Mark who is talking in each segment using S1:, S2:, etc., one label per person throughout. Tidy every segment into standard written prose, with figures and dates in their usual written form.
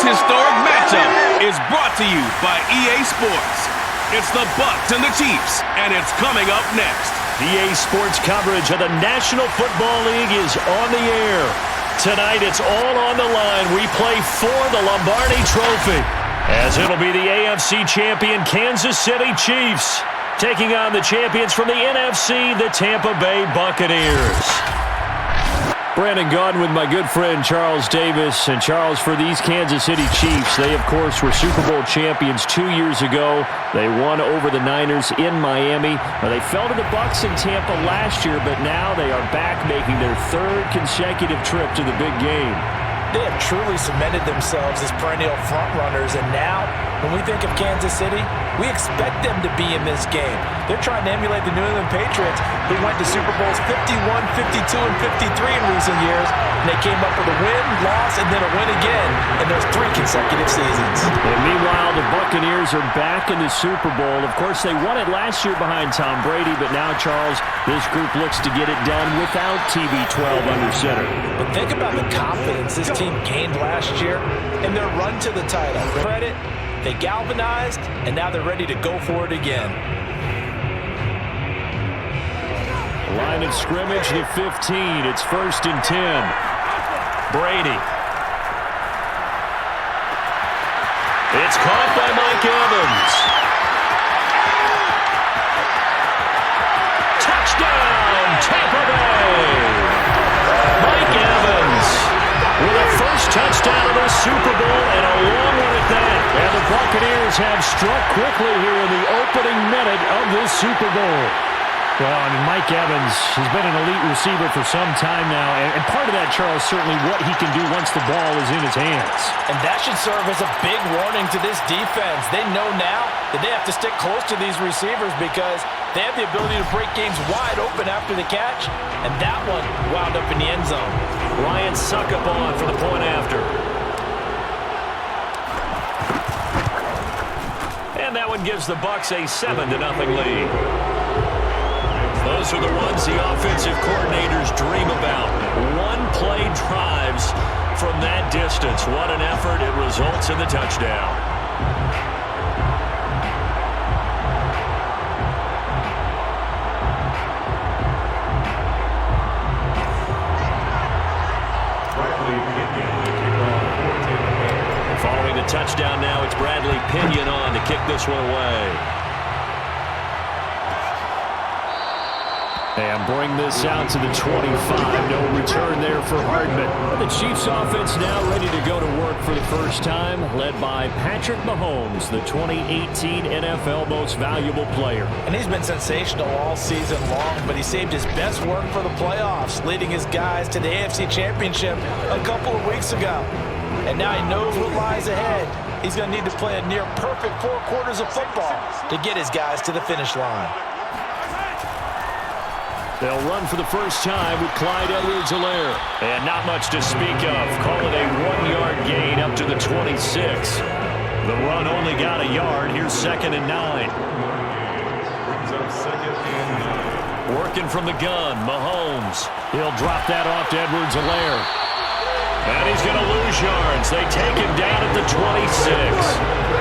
S1: historic matchup is brought to you by EA Sports. It's the Bucs and the Chiefs, and it's coming up next.
S2: EA Sports coverage of the National Football League is on the air. Tonight, it's all on the line. We play for the Lombardi Trophy, as it'll be the AFC champion Kansas City Chiefs taking on the champions from the NFC, the Tampa Bay Buccaneers. Brandon Gaudin with my good friend Charles Davis. And Charles, for these Kansas City Chiefs, they, of course, were Super Bowl champions 2 years ago. They won over the Niners in Miami. They fell to the Bucs in Tampa last year, but now they are back making their third consecutive trip to the big game.
S3: They have truly cemented themselves as perennial frontrunners, and now, when we think of Kansas City, we expect them to be in this game. They're trying to emulate the New England Patriots, who went to Super Bowls 51, 52, and 53 in recent years, and they came up with a win, loss, and then a win again in those 3 consecutive seasons.
S2: And meanwhile, the Buccaneers are back in the Super Bowl. Of course, they won it last year behind Tom Brady, but now, Charles, this group looks to get it done without TB12 under center.
S3: But think about the confidence this team gained last year in their run to the title. Credit, they galvanized, and now they're ready to go for it again.
S2: Line of scrimmage, the 15. It's 1st and 10. Brady. It's caught by Mike Evans. Touchdown, Tampa Bay. Mike Evans with a first touchdown of the Super Bowl, and a long one at that. And the Buccaneers have struck quickly here in the opening minute of this Super Bowl. Well, I mean, Mike Evans has been an elite receiver for some time now, and part of that, Charles, certainly what he can do once the ball is in his hands.
S3: And that should serve as a big warning to this defense. They know now that they have to stick close to these receivers because they have the ability to break games wide open after the catch, and that one wound up in the end zone.
S2: Ryan Suckup on for the point after. And that one gives the Bucs a 7-0 lead. Those are the ones the offensive coordinators dream about. One-play drives from that distance. What an effort. It results in the touchdown. Following the touchdown now, it's Bradley Pinion on to kick this one away. And bring this out to the 25. No return there for Hardman. The Chiefs offense now ready to go to work for the first time, led by Patrick Mahomes, the 2018 NFL Most Valuable Player.
S3: And he's been sensational all season long, but he saved his best work for the playoffs, leading his guys to the AFC Championship a couple of weeks ago. And now he knows what lies ahead. He's going to need to play a near-perfect 4 quarters of football to get his guys to the finish line.
S2: They'll run for the first time with Clyde Edwards-Helaire. And not much to speak of. Call it a 1-yard gain up to the 26. The run only got a yard. Here's 2nd and 9. Working from the gun, Mahomes. He'll drop that off to Edwards-Helaire. And he's going to lose yards. They take him down at the 26.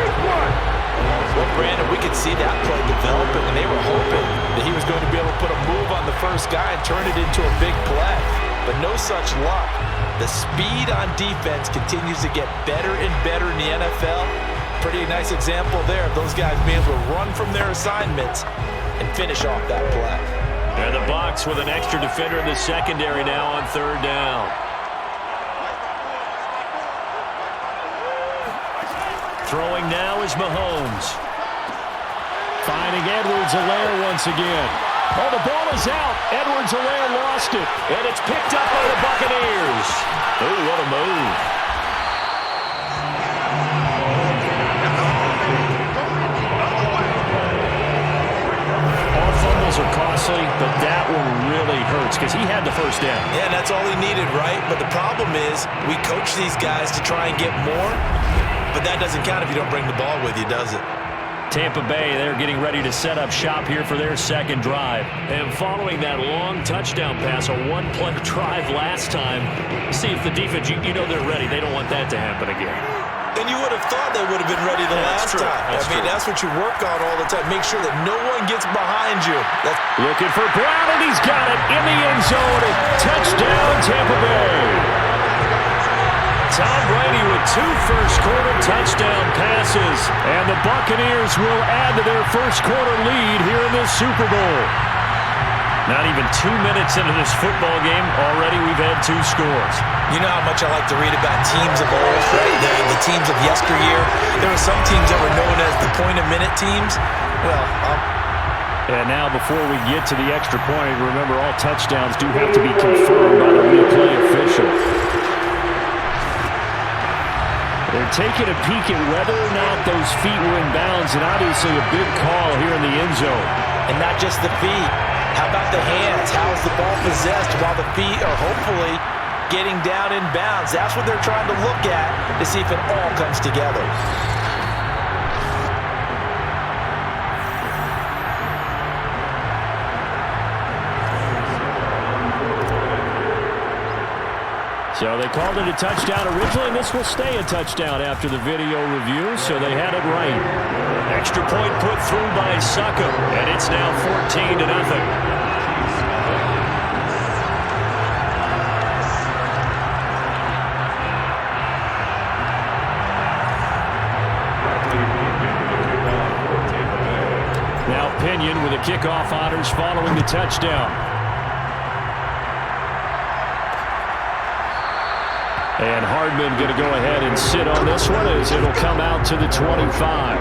S3: Well, Brandon, we could see that play developing, and they were hoping that he was going to be able to put a move on the first guy and turn it into a big play. But no such luck. The speed on defense continues to get better and better in the NFL. Pretty nice example there of those guys being able to run from their assignments and finish off that play.
S2: And the Bucs with an extra defender in the secondary now on 3rd down. Throwing now is Mahomes. Finding Edwards-Helaire once again. Oh, the ball is out. Edwards-Helaire lost it. And it's picked up by the Buccaneers. Oh, what a move. All fumbles are costly, but that one really hurts because he had the first down.
S3: Yeah, and that's all he needed, right? But the problem is we coach these guys to try and get more, but that doesn't count if you don't bring the ball with you, does it?
S2: Tampa Bay, they're getting ready to set up shop here for their second drive. And following that long touchdown pass, a one-play drive last time, see if the defense, you know they're ready. They don't want that to happen again.
S3: And you would have thought they would have been ready the last time. I mean, that's what you work on all the time. Make sure that no one gets behind you.
S2: Looking for Brown, and he's got it in the end zone. Touchdown, Tampa Bay. Tom Brady with 2 first-quarter touchdown passes. And the Buccaneers will add to their first-quarter lead here in this Super Bowl. Not even 2 minutes into this football game, already we've had 2 scores.
S3: You know how much I like to read about teams of old, right? The teams of yesteryear. There were some teams that were known as the point-a-minute teams. Well,
S2: and now before we get to the extra point, remember all touchdowns do have to be confirmed by the replay official. They're taking a peek at whether or not those feet were in bounds, and obviously a big call here in the end zone.
S3: And not just the feet. How about the hands? How is the ball possessed while the feet are hopefully getting down in bounds? That's what they're trying to look at to see if it all comes together.
S2: So they called it a touchdown originally, and this will stay a touchdown after the video review, so they had it right. Extra point put through by Suckum, and it's now 14-0. Now Pinion with the kickoff honors following the touchdown. And Hardman going to go ahead and sit on this one as it'll come out to the 25.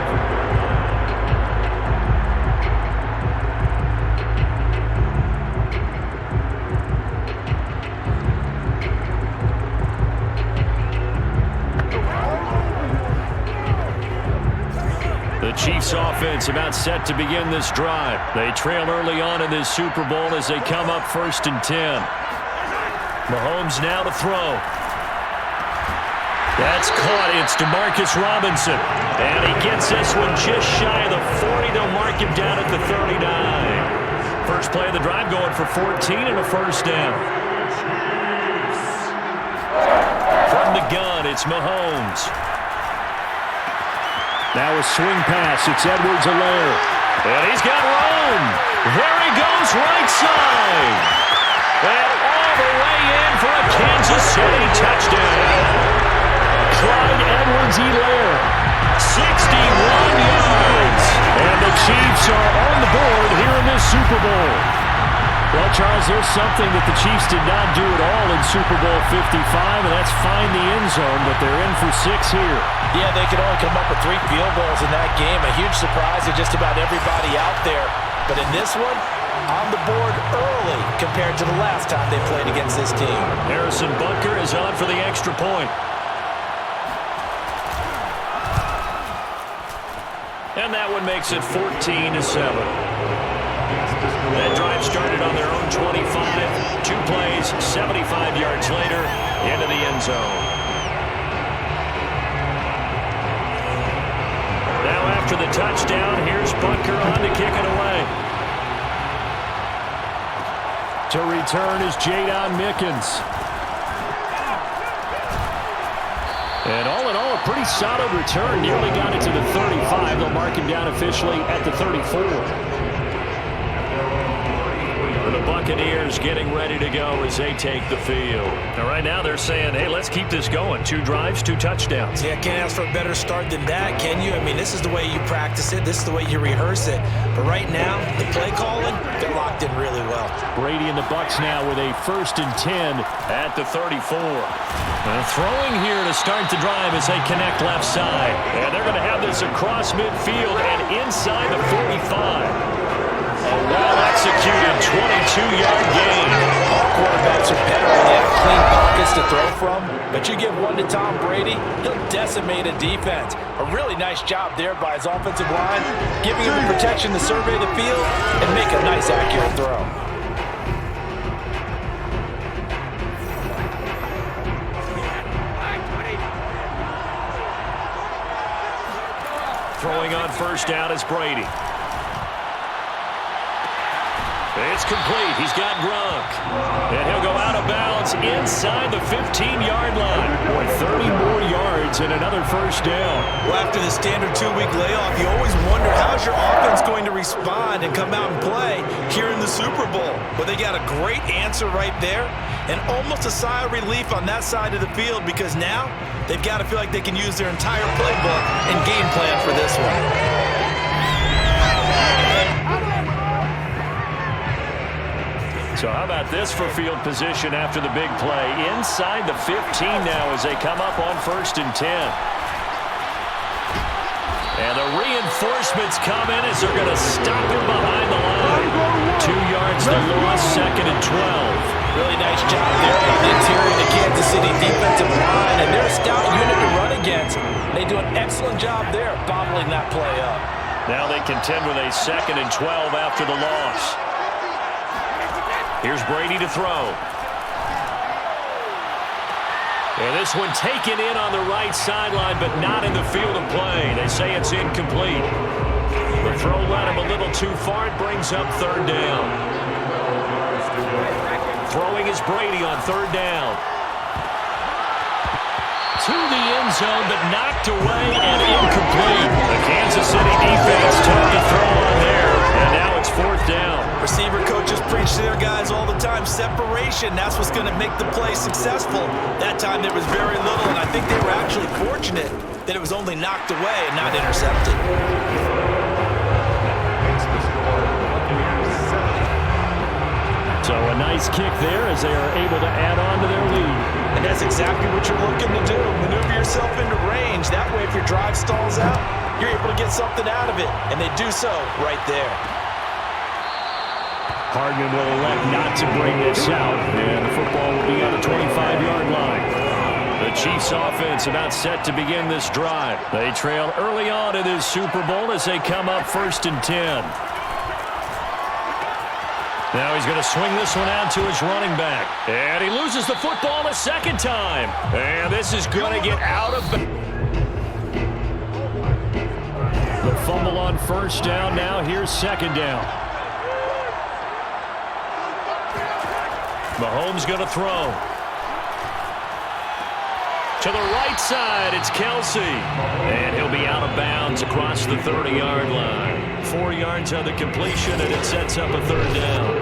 S2: The Chiefs offense about set to begin this drive. They trail early on in this Super Bowl as they come up 1st and 10. Mahomes now to throw. That's caught. It's DeMarcus Robinson. And he gets this one just shy of the 40. They'll mark him down at the 39. First play of the drive going for 14 and a first down. From the gun, it's Mahomes. Now a swing pass. It's Edwards-Helaire. And he's got room. There he goes, right side. And all the way in for a Kansas City touchdown. Clyde Edwards-Helaire, 61 yards. And the Chiefs are on the board here in this Super Bowl. Well, Charles, there's something that the Chiefs did not do at all in Super Bowl 55, and that's find the end zone, but they're in for 6 here.
S3: Yeah, they could only come up with 3 field goals in that game. A huge surprise to just about everybody out there. But in this one, on the board early compared to the last time they played against this team.
S2: Harrison Butker is on for the extra point. And that one makes it 14-7. That drive started on their own 25. 2 plays, 75 yards later, into the end zone. Now after the touchdown, here's Butker on to kick it away. To return is Jadon Mickens. And all in all, a pretty solid return. Nearly got it to the 35. They'll mark him down officially at the 34. The Buccaneers getting ready to go as they take the field. Now, right now they're saying, hey, let's keep this going. 2 drives, 2 touchdowns.
S3: Yeah, can't ask for a better start than that, can you? I mean, this is the way you practice it. This is the way you rehearse it. But right now, the play calling, they're locked in really well.
S2: Brady and the Bucs now with a 1st and 10 at the 34. Throwing here to start the drive as they connect left side. And they're going to have this across midfield and inside the 45. A well-executed 22-yard gain.
S3: All quarterbacks are better when they have clean pockets to throw from. But you give one to Tom Brady, he'll decimate a defense. A really nice job there by his offensive line, giving him the protection to survey the field and make a nice, accurate throw.
S2: Throwing on first down is Brady. It's complete. He's got Gronk. And he'll go out of bounds inside the 15-yard line. Boy, 30 more yards and another first down.
S3: Well, after the standard 2-week layoff, you always wonder how's your offense going to respond and come out and play here in the Super Bowl. Well, they got a great answer right there and almost a sigh of relief on that side of the field because now they've got to feel like they can use their entire playbook and game plan for this one.
S2: So how about this for field position after the big play? Inside the 15 now as they come up on 1st and 10. And the reinforcements come in as they're going to stop him behind the line. 2 yards the loss, 2nd and 12.
S3: Really nice job there on the interior of the Kansas City defensive line. And they're a stout unit to run against. They do an excellent job there bottling that play up.
S2: Now they contend with a 2nd and 12 after the loss. Here's Brady to throw. And this one taken in on the right sideline, but not in the field of play. They say it's incomplete. The throw led him a little too far. It brings up 3rd down. Throwing is Brady on 3rd down. To the end zone, but knocked away and incomplete. The Kansas City defense took the throw on there, and now it's 4th down.
S3: Receiver coaches preach to their guys all the time. Separation, that's what's going to make the play successful. That time there was very little, and I think they were actually fortunate that it was only knocked away and not intercepted.
S2: So a nice kick there as they are able to add on to their lead.
S3: And that's exactly what you're looking to do. Maneuver yourself into range. That way, if your drive stalls out, you're able to get something out of it. And they do so right there.
S2: Hardman will elect not to bring this out, and the football will be on the 25-yard line. The Chiefs offense about set to begin this drive. They trail early on in this Super Bowl as they come up 1st and 10. Now he's going to swing this one out to his running back. And he loses the football a 2nd time. And this is going to get out of the... The fumble on 1st down. Now here's 2nd down. Mahomes going to throw. To the right side, it's Kelsey. And he'll be out of bounds across the 30-yard line. 4 yards on the completion, and it sets up a 3rd down.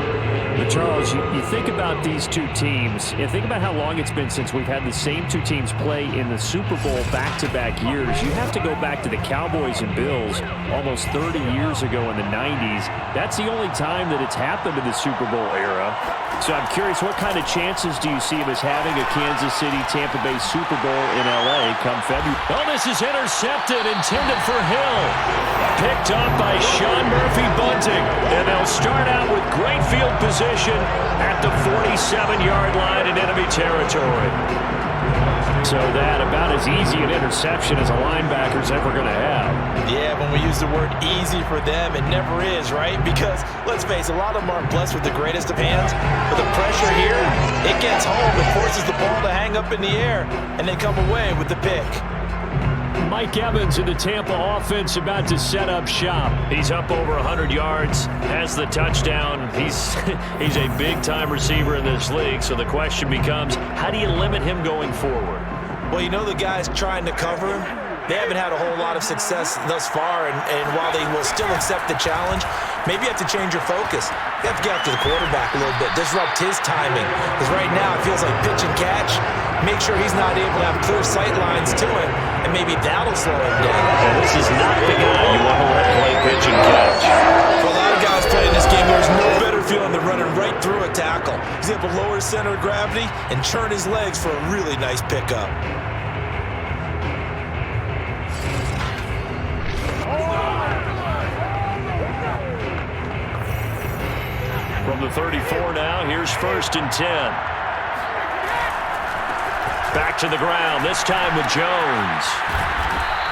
S2: But Charles, you think about these two teams, and think about how long it's been since we've had the same two teams play in the Super Bowl back-to-back years. You have to go back to the Cowboys and Bills almost 30 years ago in the 90s. That's the only time that it's happened in the Super Bowl era. So I'm curious, what kind of chances do you see of us having a Kansas City-Tampa Bay Super Bowl in L.A. come February? Oh, this is intercepted, intended for Hill. Picked up by Sean Murphy-Bunting. And they'll start out with great field position at the 47-yard line in enemy territory. So that about as easy an interception as a linebacker's ever going to have.
S3: Yeah, when we use the word easy for them, it never is, right? Because, let's face it, a lot of them aren't blessed with the greatest of hands. But the pressure here, it gets home. It forces the ball to hang up in the air, and they come away with the pick.
S2: Mike Evans in the Tampa offense about to set up shop. He's up over 100 yards, has the touchdown. He's a big-time receiver in this league, so the question becomes, how do you limit him going forward?
S3: Well, you know the guys trying to cover him, they haven't had a whole lot of success thus far, and while they will still accept the challenge, maybe you have to change your focus. You have to get after the quarterback a little bit, disrupt his timing, because right now it feels like pitch and catch. Make sure he's not able to have clear sight lines to him, and maybe that'll slow him down.
S2: And this is not the guy you want to let play pitch and catch.
S3: For a lot of guys playing this game, there's no better feeling than running right through a tackle. He's able to lower his center of gravity and churn his legs for a really nice pickup.
S2: From the 34 now, here's 1st and 10. Back to the ground, this time with Jones.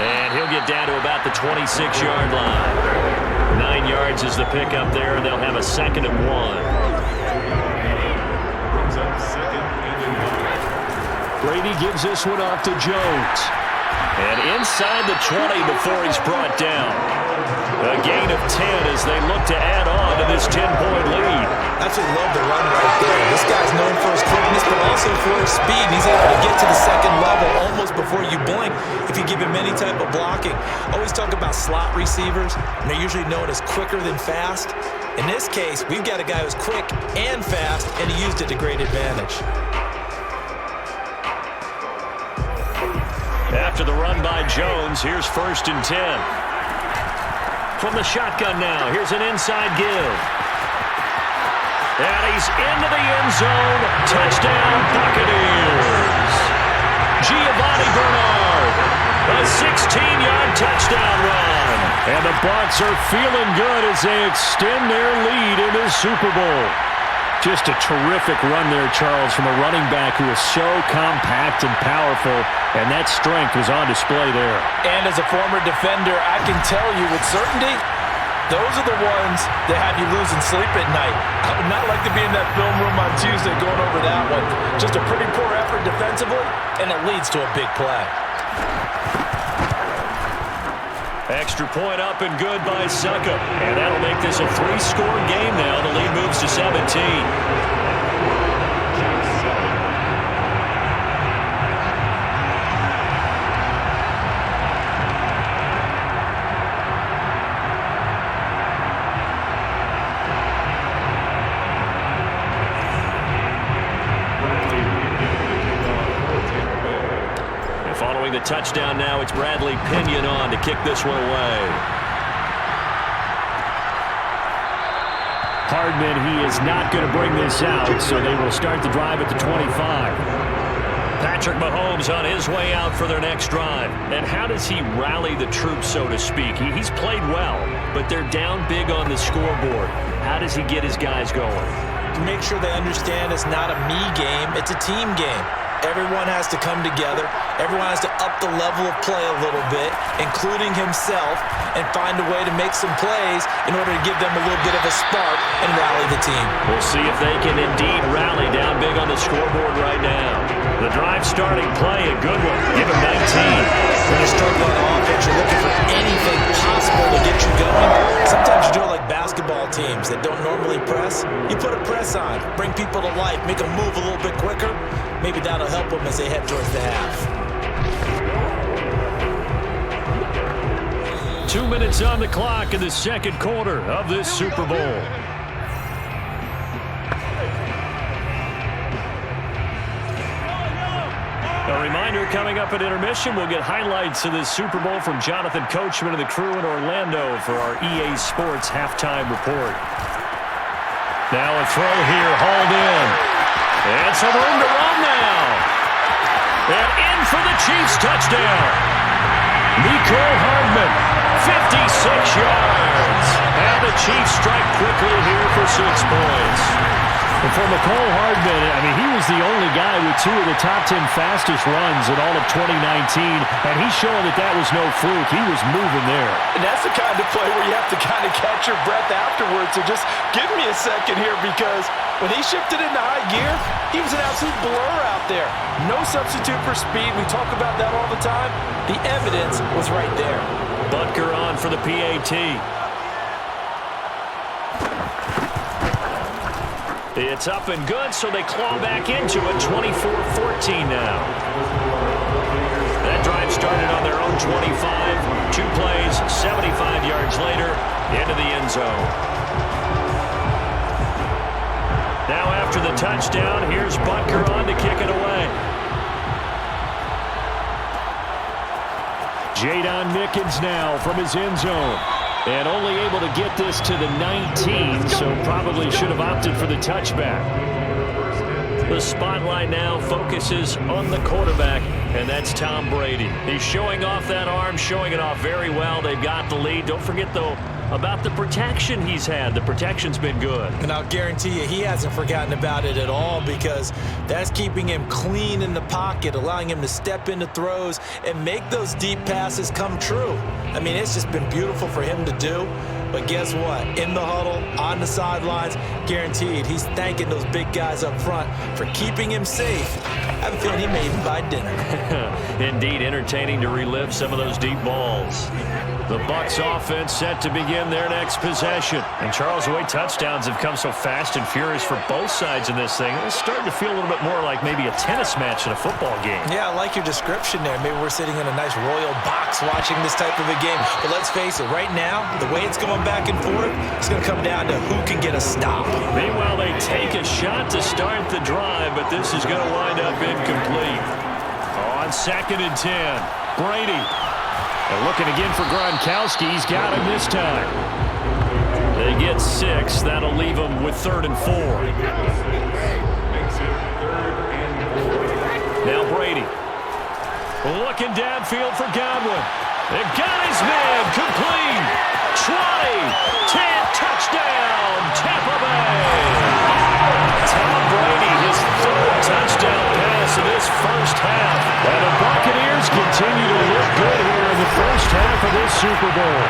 S2: And he'll get down to about the 26-yard line. 9 yards is the pickup there, and they'll have a 2nd and 1. Brady gives this one off to Jones. And inside the 20 before he's brought down. A gain of 10 as they look to add on to this 10-point lead.
S3: Absolutely love the run right there. This guy's known for his quickness, but also for his speed. He's able to get to the second level almost before you blink. slot receivers, and they're usually known as quicker than fast. In this case, we've got a guy who's quick and fast, and he used it to great advantage.
S2: After the run by Jones, here's 1st and 10. From the shotgun now, here's an inside give. And he's into the end zone. Touchdown, Buccaneers. Giovanni Bernard, a 16-yard touchdown run. And the Bucs are feeling good as they extend their lead in the Super Bowl. Just a terrific run there, Charles, from a running back who is so compact and powerful, and that strength was on display there.
S3: And as a former defender, I can tell you with certainty, those are the ones that have you losing sleep at night. I would not like to be in that film room on Tuesday going over that one. Just a pretty poor effort defensively, and it leads to a big play.
S2: Extra point up and good by Suckup. And that'll make this a 3-score game now. The lead moves to 17. Following the touchdown now, it's Bradley Pinion on to kick this one away. Hardman, he is not going to bring this out, so they will start the drive at the 25. Patrick Mahomes on his way out for their next drive. And how does he rally the troops, so to speak? He's played well, but they're down big on the scoreboard. How does he get his guys going?
S3: To make sure they understand it's not a me game, it's a team game. Everyone has to come together. Everyone has to up the level of play a little bit, including himself, and find a way to make some plays in order to give them a little bit of a spark and rally the team.
S2: We'll see if they can indeed rally down big on the scoreboard right now. The drive starting play, a good one. Give him 19.
S3: When you're struggling on offense, you're looking for anything possible to get you going. Sometimes you do it like basketball teams that don't normally press. You put a press on, bring people to life, make them move a little bit quicker. Maybe that'll help them as they head towards the half.
S2: 2 minutes on the clock in the second quarter of this Super Bowl. A reminder, coming up at intermission, we'll get highlights of this Super Bowl from Jonathan Coachman and the crew in Orlando for our EA Sports halftime report. Now a throw here, hauled in. And some room to run now. And in for the Chiefs touchdown. Mecole Hardman, 56 yards. And the Chiefs strike quickly here for 6 points. And for Mecole Hardman, I mean, he was the only guy with 2 of the top 10 fastest runs in all of 2019, and he's showing that that was no fluke. He was moving there.
S3: And that's the kind of play where you have to kind of catch your breath afterwards. So just give me a second here, because when he shifted into high gear, he was an absolute blur out there. No substitute for speed. We talk about that all the time. The evidence was right there.
S2: Butker on for the PAT. It's up and good, so they claw back into it, 24-14 now. That drive started on their own 25. 2 plays, 75 yards later, into the end zone. Now after the touchdown, here's Butker on to kick it away. Jadon Mickens now from his end zone. And only able to get this to the 19, so probably should have opted for the touchback. The spotlight now focuses on the quarterback, and that's Tom Brady. He's showing off that arm, showing it off very well. They've got the lead. Don't forget, though, about the protection he's had. The protection's been good.
S3: And I'll guarantee you he hasn't forgotten about it at all, because that's keeping him clean in the pocket, allowing him to step into throws and make those deep passes come true. I mean, it's just been beautiful for him to do. But guess what? In the huddle, on the sidelines, guaranteed he's thanking those big guys up front for keeping him safe. I have a feeling he may even buy dinner.
S2: Indeed, entertaining to relive some of those deep balls. The Bucs offense set to begin their next possession. And Charles, the way touchdowns have come so fast and furious for both sides in this thing, it's starting to feel a little bit more like maybe a tennis match in a football game.
S3: Yeah, I like your description there. Maybe we're sitting in a nice royal box watching this type of a game. But let's face it, right now, the way it's going back and forth, it's going to come down to who can get a stop.
S2: Meanwhile, they take a shot to start the drive, but this is going to wind up incomplete. On 2nd and 10, Brady. And looking again for Gronkowski. He's got him this time. They get 6. That'll leave them with 3rd and 4. Now Brady. Looking downfield for Godwin. They got his man. Complete. 20. 10. Touchdown. Tampa Bay. Tom Brady, his 3rd touchdown pass in this first half. And the Buccaneers continue to look good here in the first half of this Super Bowl.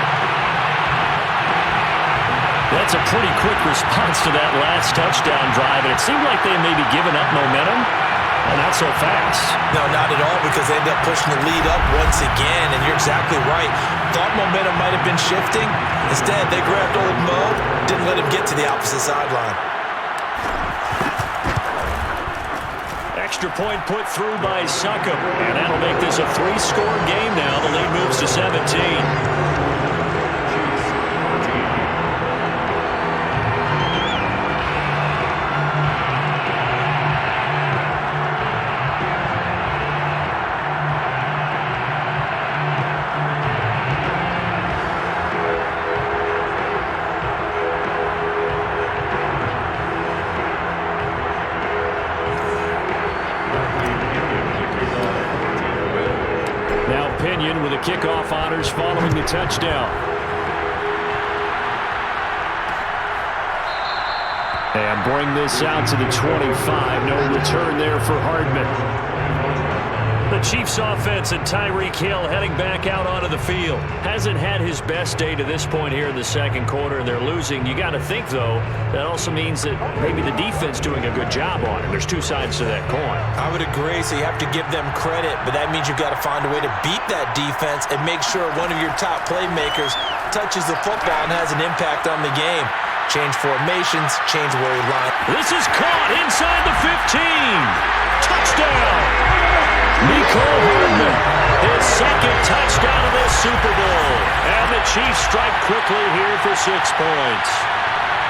S2: That's a pretty quick response to that last touchdown drive, and it seemed like they may be giving up momentum. Well, not so fast.
S3: No, not at all, because they ended up pushing the lead up once again, and you're exactly right. Thought momentum might have been shifting. Instead, they grabbed old Mo, didn't let him get to the opposite sideline.
S2: Extra point put through by Succop, and that'll make this a 3-score game now. The lead moves to 17. With the kickoff honors following the touchdown. And bring this out to the 25. No return there for Hardman. The Chiefs offense and Tyreek Hill heading back out onto the field. Hasn't had his best day to this point here in the second quarter, and they're losing. You got to think, though, that also means that maybe the defense doing a good job on it. There's two sides to that coin.
S3: I would agree, so you have to give them credit, but that means you've got to find a way to beat that defense and make sure one of your top playmakers touches the football and has an impact on the game. Change formations, change where he lines.
S2: This is caught inside the 15. Touchdown! Mecole Hardman, his 2nd touchdown of this Super Bowl. And the Chiefs strike quickly here for 6 points.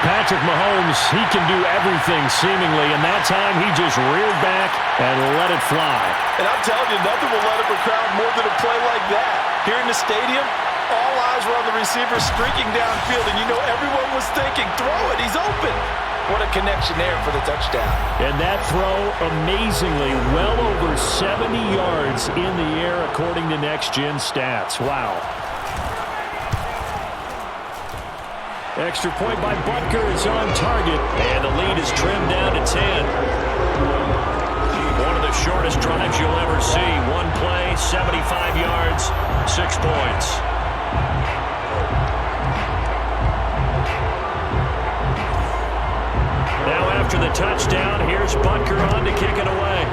S2: Patrick Mahomes, he can do everything seemingly, and that time he just reared back and let it fly.
S3: And I'm telling you, nothing will let up a crowd more than a play like that. Here in the stadium, all eyes were on the receiver streaking downfield, and you know everyone was thinking, throw it, he's open. What a connection there for the touchdown.
S2: And that throw, amazingly, well over 70 yards in the air according to Next Gen Stats. Wow. Extra point by Butker is on target, and the lead is trimmed down to 10. One of the shortest drives you'll ever see. One play, 75 yards, 6 points. Now after the touchdown, here's Butker on to kick it away.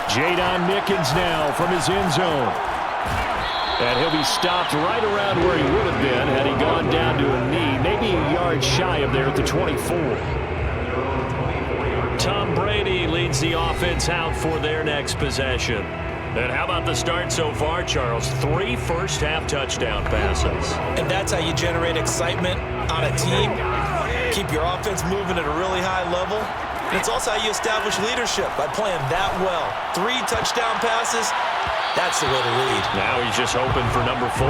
S2: Jadon Mickens now from his end zone. And he'll be stopped right around where he would have been had he gone down to a knee, maybe a yard shy of there at the 24. Tom Brady leads the offense out for their next possession. And how about the start so far, Charles? 3 first-half touchdown passes.
S3: And that's how you generate excitement on a team. Keep your offense moving at a really high level. And it's also how you establish leadership, by playing that well. 3 touchdown passes, that's the way to lead.
S2: Now he's just hoping for number 4.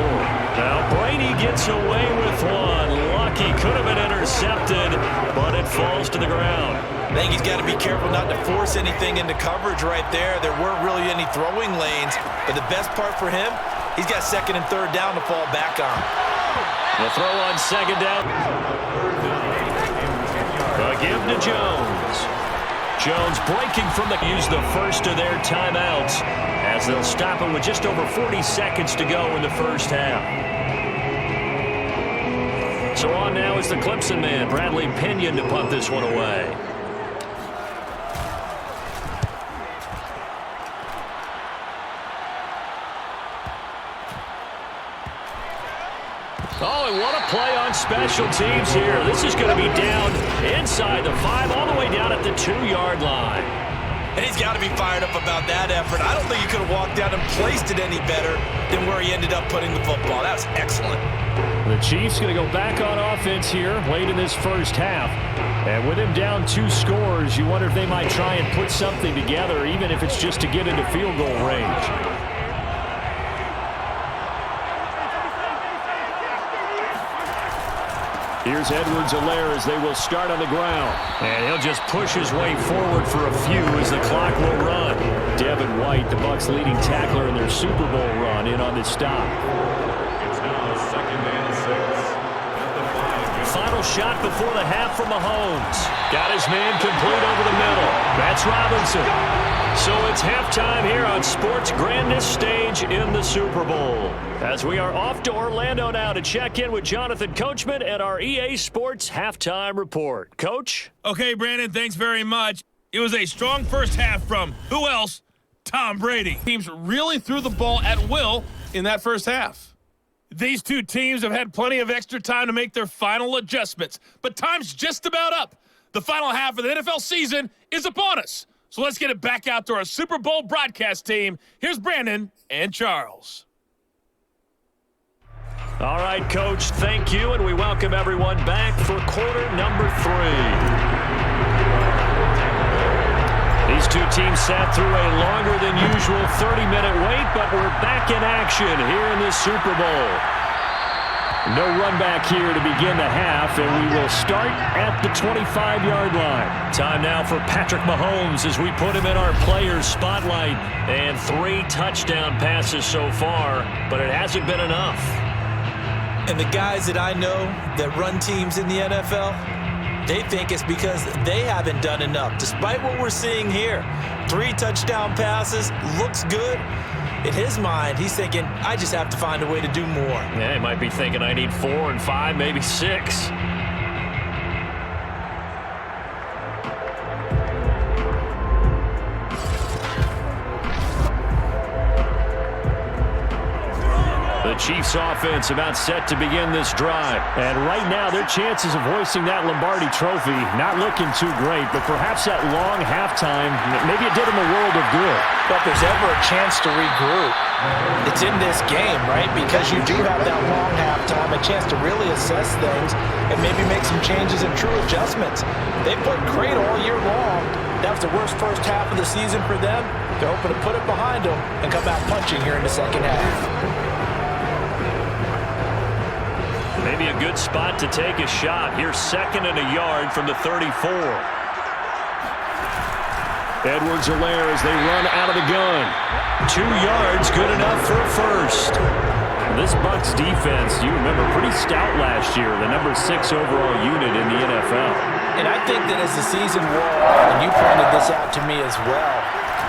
S2: Now Brady gets away with one. Lucky, could have been intercepted, but it falls to the ground.
S3: I think he's got to be careful not to force anything into coverage right there. There weren't really any throwing lanes, but the best part for him, he's got 2nd and 3rd down to fall back on.
S2: The throw on 2nd down. A give to Jones. Jones breaking from the use the first of their timeouts as they'll stop it with just over 40 seconds to go in the first half. So on now is the Clemson man, Bradley Pinion, to punt this one away. Oh, and what a play on special teams here. This is going to be down inside the 5, all the way down at the 2-yard line.
S3: And he's got to be fired up about that effort. I don't think he could have walked down and placed it any better than where he ended up putting the football. That was excellent.
S2: The Chiefs going to go back on offense here late in this first half. And with him down 2 scores, you wonder if they might try and put something together, even if it's just to get into field goal range. Here's Edwards-Helaire as they will start on the ground. And he'll just push his way forward for a few as the clock will run. Devin White, the Bucs' leading tackler in their Super Bowl run, in on this stop.
S4: It's now 2nd and 6 at the 5.
S2: Final shot before the half from Mahomes. Got his man complete over the middle. That's Robinson. So it's halftime here on sports' grandest stage in the Super Bowl. As we are off to Orlando now to check in with Jonathan Coachman at our EA Sports Halftime Report. Coach?
S1: Okay, Brandon, thanks very much. It was a strong first half from, who else? Tom Brady. Teams really threw the ball at will in that first half. These two teams have had plenty of extra time to make their final adjustments, but time's just about up. The final half of the NFL season is upon us. So let's get it back out to our Super Bowl broadcast team. Here's Brandon and Charles.
S2: All right, Coach, thank you, and we welcome everyone back for quarter number 3. These two teams sat through a longer than usual 30-minute wait, but we're back in action here in this Super Bowl. No run back here to begin the half, and we will start at the 25-yard line. Time now for Patrick Mahomes as we put him in our players' spotlight. And 3 touchdown passes so far, but it hasn't been enough.
S3: And the guys that I know that run teams in the NFL, they think it's because they haven't done enough. Despite what we're seeing here, 3 touchdown passes, looks good. In his mind, he's thinking, I just have to find a way to do more.
S2: Yeah, he might be thinking I need 4 and 5, maybe 6. The Chiefs offense about set to begin this drive. And right now, their chances of hoisting that Lombardi trophy not looking too great, but perhaps that long halftime, maybe it did them a world of good.
S3: But if there's ever a chance to regroup, it's in this game, right? Because you do have that long halftime, a chance to really assess things and maybe make some changes and true adjustments. They played great all year long. That was the worst first half of the season for them. They're hoping to put it behind them and come out punching here in the second half.
S2: Maybe a good spot to take a shot. Here's 2nd and a yard from the 34. Edwards-Helaire as they run out of the gun. 2 yards, good enough for a first. This Bucs defense, you remember, pretty stout last year, the number 6 overall unit in the NFL.
S3: And I think that as the season wore on, and you pointed this out to me as well,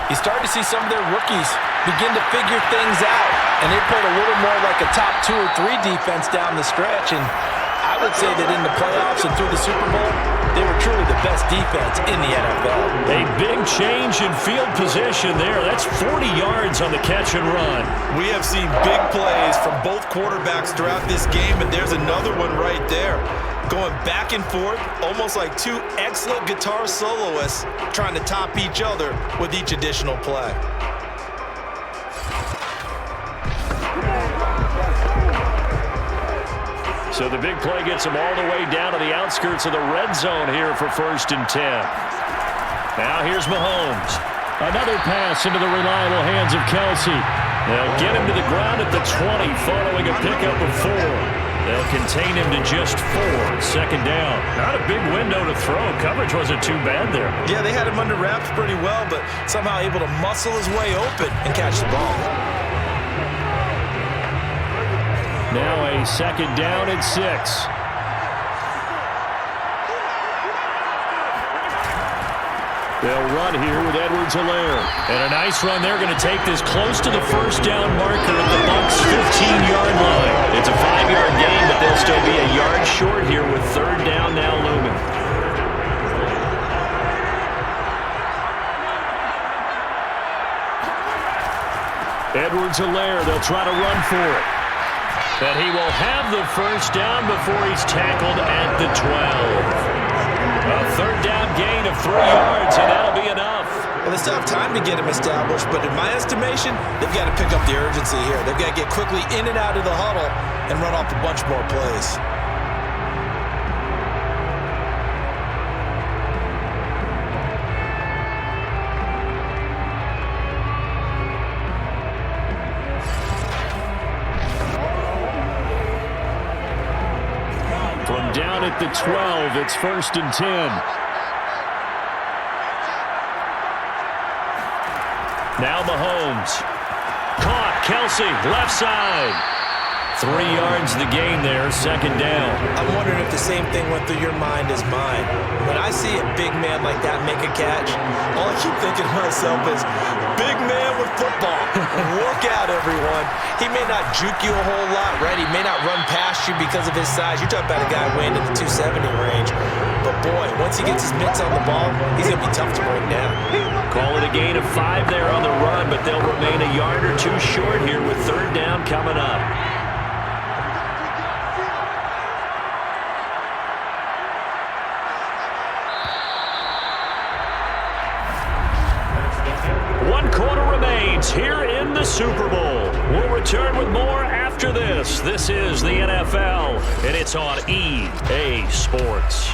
S3: you start to see some of their rookies begin to figure things out. And they played a little more like a top 2 or 3 defense down the stretch. And I would say that in the playoffs and through the Super Bowl, they were truly the best defense in the NFL.
S2: A big change in field position there. That's 40 yards on the catch and run.
S3: We have seen big plays from both quarterbacks throughout this game, and there's another one right there. Going back and forth, almost like 2 excellent guitar soloists trying to top each other with each additional play.
S2: So the big play gets them all the way down to the outskirts of the red zone here for 1st and 10. Now here's Mahomes. Another pass into the reliable hands of Kelsey. They'll get him to the ground at the 20 following a pickup of 4. They'll contain him to just 4. 2nd down. Not a big window to throw. Coverage wasn't too bad there.
S3: Yeah, they had him under wraps pretty well, but somehow able to muscle his way open and catch the ball.
S2: Now a 2nd down and 6. They'll run here with Edwards-Helaire. And a nice run. They're going to take this close to the first down marker at the Bucs' 15-yard line. It's a 5-yard gain, but they'll still be a yard short here with third down now looming. Edwards-Helaire, they'll try to run for it. But he will have the first down before he's tackled at the 12. A third down gain of 3 yards, and that'll be enough.
S3: Well, they still have time to get him established, but in my estimation, they've got to pick up the urgency here. They've got to get quickly in and out of the huddle and run off a bunch more plays.
S2: From down at the 12, it's 1st and 10. Now Mahomes. Caught. Kelsey, left side. 3 yards the gain there, 2nd down.
S3: I'm wondering if the same thing went through your mind as mine. When I see a big man like that make a catch, all I keep thinking to myself is, big man with football. Look out, everyone. He may not juke you a whole lot, right? He may not run past you because of his size. You're talking about a guy weighing in the 270 range. But, boy, once he gets his mitts on the ball, he's going to be tough to bring down.
S2: Call it a gain of 5 there on the run, but they'll remain a yard or 2 short here with third down coming up. Here in the Super Bowl. We'll return with more after this. This is the NFL, and it's on EA Sports.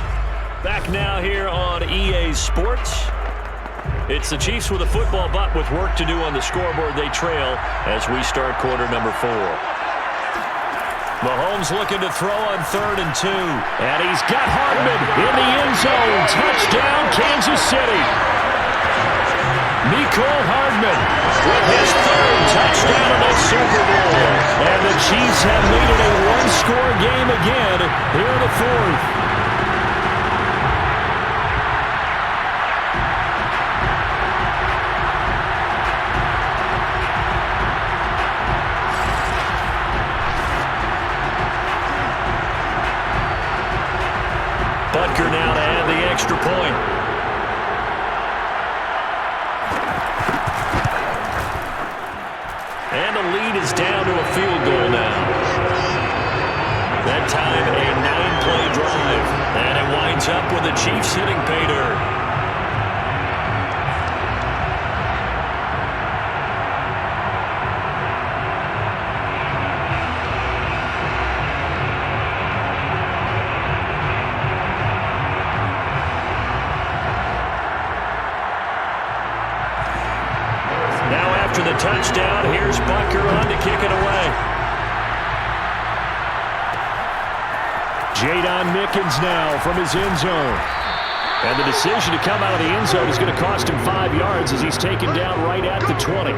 S2: Back now here on EA Sports. It's the Chiefs with a football, but with work to do on the scoreboard, they trail as we start quarter number 4. Mahomes looking to throw on 3rd and 2. And he's got Hardman in the end zone. Touchdown, Kansas City. Mecole Hardman with his 3rd touchdown of the Super Bowl. And the Chiefs have made it a one-score game again here in the 4th. Butker now to add the extra point. And the lead is down to a field goal now. That time a 9-play drive. And it winds up with the Chiefs hitting pay dirt. The touchdown. Here's Butker on to kick it away. Jadon Mickens now from his end zone. And the decision to come out of the end zone is going to cost him 5 yards as he's taken down right at the 20.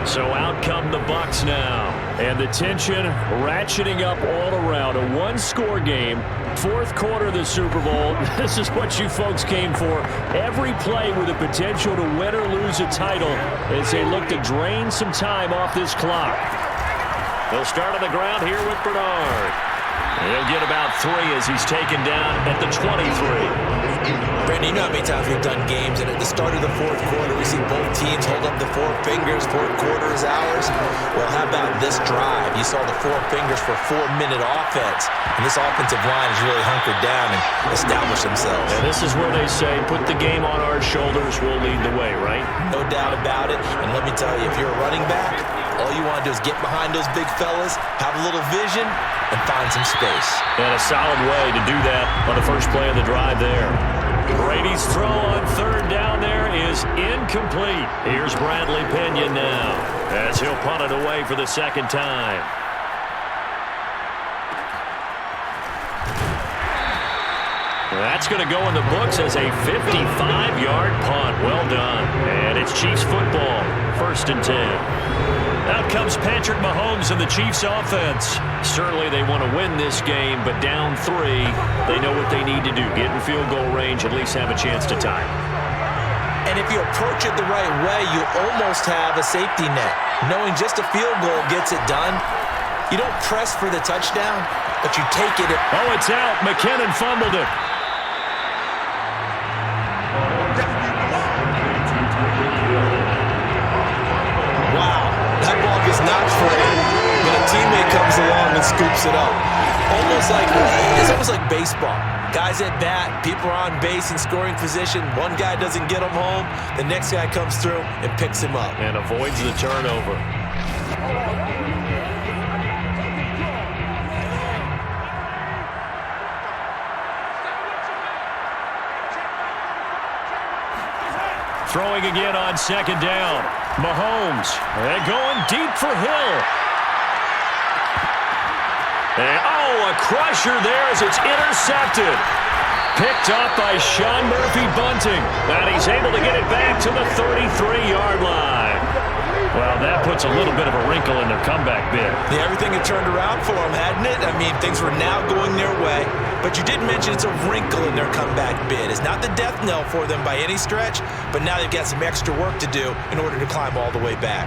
S2: So out come the Bucs now. And the tension ratcheting up all around. A one-score game. 4th quarter of the Super Bowl. This is what you folks came for. Every play with the potential to win or lose a title as they look to drain some time off this clock. They'll start on the ground here with Bernard. He'll get about 3 as he's taken down at the 23.
S3: Brandon, you know how many times we've done games, and at the start of the 4th quarter, we see both teams hold up the 4 fingers, 4th quarter is ours. Well, how about this drive? You saw the 4 fingers for 4-minute offense, and this offensive line has really hunkered down and established themselves.
S2: And this is where they say, put the game on our shoulders, we'll lead the way, right?
S3: No doubt about it, and let me tell you, if you're a running back, all you want to do is get behind those big fellas, have a little vision, and find some space.
S2: And a solid way to do that on the first play of the drive there. Brady's throw on 3rd down there is incomplete. Here's Bradley Pinion now as he'll punt it away for the 2nd time. That's going to go in the books as a 55-yard punt. Well done. And it's It's Chiefs football, 1st and 10. Out comes Patrick Mahomes and the Chiefs offense. Certainly they want to win this game, but down 3, they know what they need to do. Get in field goal range, at least have a chance to tie.
S3: And if you approach it the right way, you almost have a safety net. Knowing just a field goal gets it done. You don't press for the touchdown, but you take it.
S2: Oh, it's out. McKinnon fumbled it.
S3: Wow, that ball gets knocked free, but a teammate comes along and scoops it up. It's almost like baseball. Guys at bat, people are on base in scoring position. One guy doesn't get him home. The next guy comes through and picks him up.
S2: And avoids the turnover. Throwing again on 2nd down. Mahomes. And going deep for Hill. And, a crusher there as it's intercepted. Picked up by Sean Murphy-Bunting. And he's able to get it back to the 33-yard line. Well, that puts a little bit of a wrinkle in their comeback bid.
S3: Yeah, everything had turned around for them, hadn't it? I mean, things were now going their way. But you did mention it's a wrinkle in their comeback bid. It's not the death knell for them by any stretch, but now they've got some extra work to do in order to climb all the way back.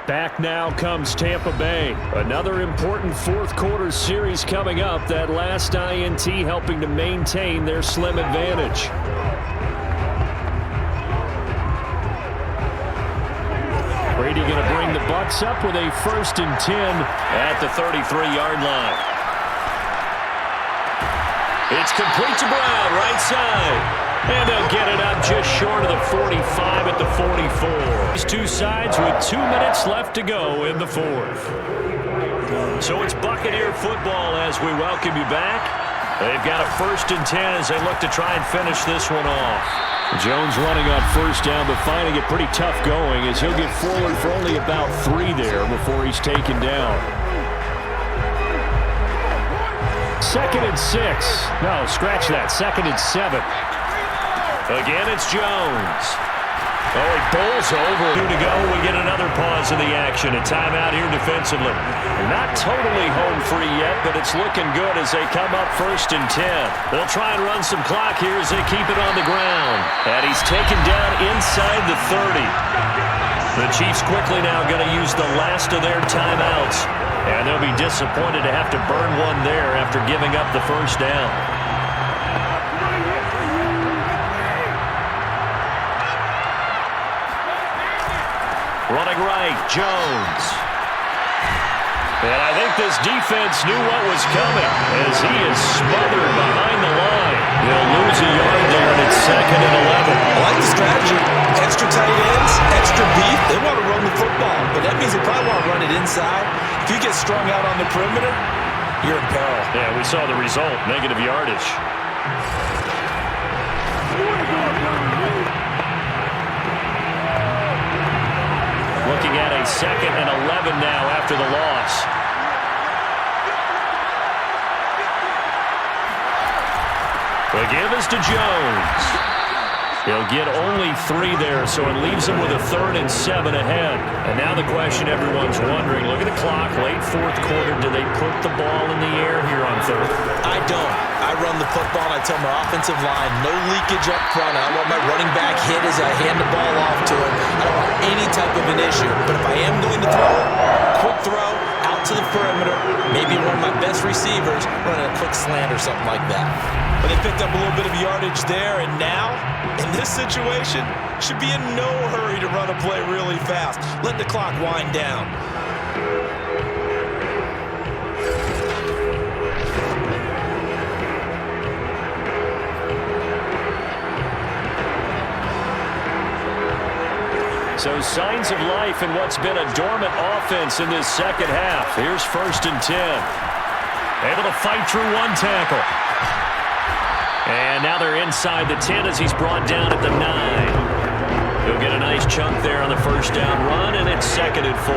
S2: Back now comes Tampa Bay. Another important 4th quarter series coming up. That last INT helping to maintain their slim advantage. Brady going to bring the Bucs up with a 1st and 10 at the 33-yard line. It's complete to Brown, right side. And they'll get it up just short of the 45 at the 44. These two sides with 2 minutes left to go in the 4th. So it's Buccaneer football as we welcome you back. They've got a 1st and 10 as they look to try and finish this one off. Jones running on 1st down, but finding it pretty tough going as he'll get forward for only about 3 there before he's taken down. 2nd and 6. No, scratch that. 2nd and 7. Again, it's Jones. Oh, he bowls over. 2 to go. We get another pause in the action. A timeout here defensively. Not totally home free yet, but it's looking good as they come up 1st and 10. They'll try and run some clock here as they keep it on the ground. And he's taken down inside the 30. The Chiefs quickly now going to use the last of their timeouts. And they'll be disappointed to have to burn one there after giving up the 1st down. Running right, Jones. And I think this defense knew what was coming as he is smothered behind the line. He'll lose a yard there, and it's 2nd and 11.
S3: I like the strategy. Extra tight ends, extra beef. They want to run the football, but that means they probably want to run it inside. If you get strung out on the perimeter, you're in peril.
S2: Yeah, we saw the result, negative yardage. Looking at a 2nd and 11 now after the loss. The give is to Jones. He'll get only 3 there, so it leaves him with a 3rd and 7 ahead. And now the question everyone's wondering, look at the clock, late 4th quarter, do they put the ball in the air here on 3rd?
S3: I don't. I run the football, and I tell my offensive line, no leakage up front. I want my running back hit as I hand the ball off to him. I don't want any type of an issue. But if I am going to throw, quick throw, out to the perimeter, maybe one of my best receivers running a quick slant or something like that. But they picked up a little bit of yardage there, and now, in this situation, should be in no hurry to run a play really fast. Let the clock wind down.
S2: So signs of life in what's been a dormant offense in this 2nd half. Here's 1st and 10. Able to fight through one tackle. And now they're inside the 10 as he's brought down at the 9. He'll get a nice chunk there on the 1st down run, and it's 2nd and 4.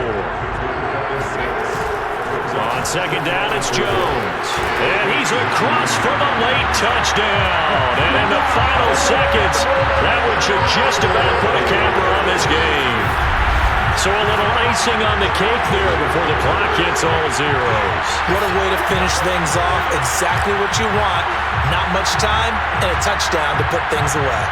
S2: On second down, it's Jones. And he's across for the late touchdown. And in the final seconds, that one should just about put a capper on this game. So a little icing on the cake there before the clock hits all zeros.
S3: What a way to finish things off. Exactly what you want. Not much time and a touchdown to put things away.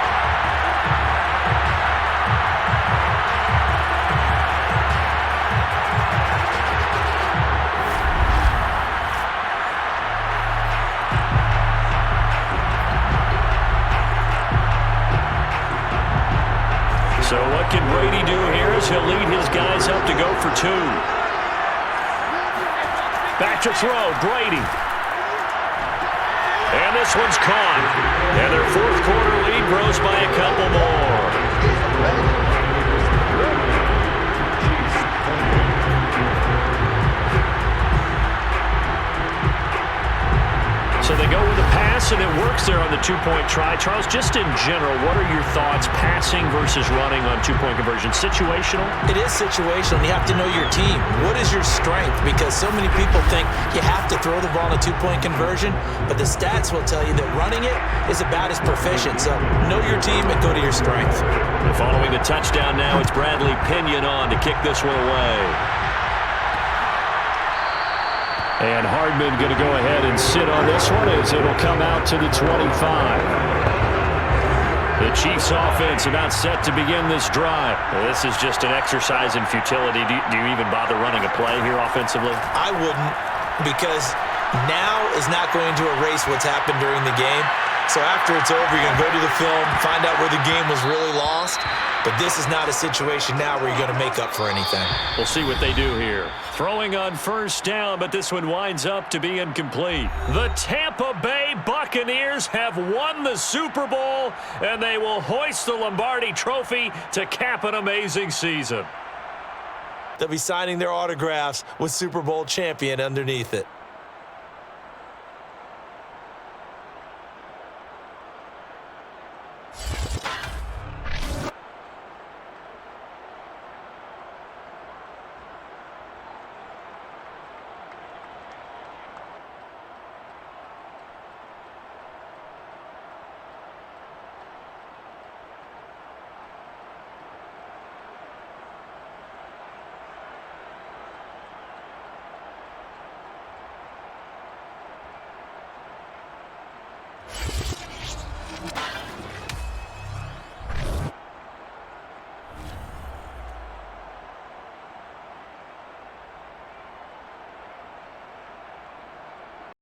S2: So what can Brady do here as he'll lead his guys up to go for two. Back to throw, Brady. And this one's caught. And their fourth quarter lead grows by a couple more. So they go with a pass, and it works there on the two-point try. Charles, just in general, what are your thoughts passing versus running on two-point conversion? Situational?
S3: It is situational. You have to know your team. What is your strength? Because so many people think you have to throw the ball in a two-point conversion, but the stats will tell you that running it is about as proficient. So know your team and go to your strength.
S2: And following the touchdown now, it's Bradley Pinion on to kick this one away. And Hardman going to go ahead and sit on this one as it'll come out to the 25. The Chiefs offense about set to begin this drive. This is just an exercise in futility. Do you even bother running a play here offensively?
S3: I wouldn't, because now is not going to erase what's happened during the game. So after it's over, you're going to go to the film, find out where the game was really lost. But this is not a situation now where you're going to make up for anything.
S2: We'll see what they do here. Throwing on first down, but this one winds up to be incomplete. The Tampa Bay Buccaneers have won the Super Bowl, and they will hoist the Lombardi Trophy to cap an amazing season.
S3: They'll be signing their autographs with Super Bowl champion underneath it.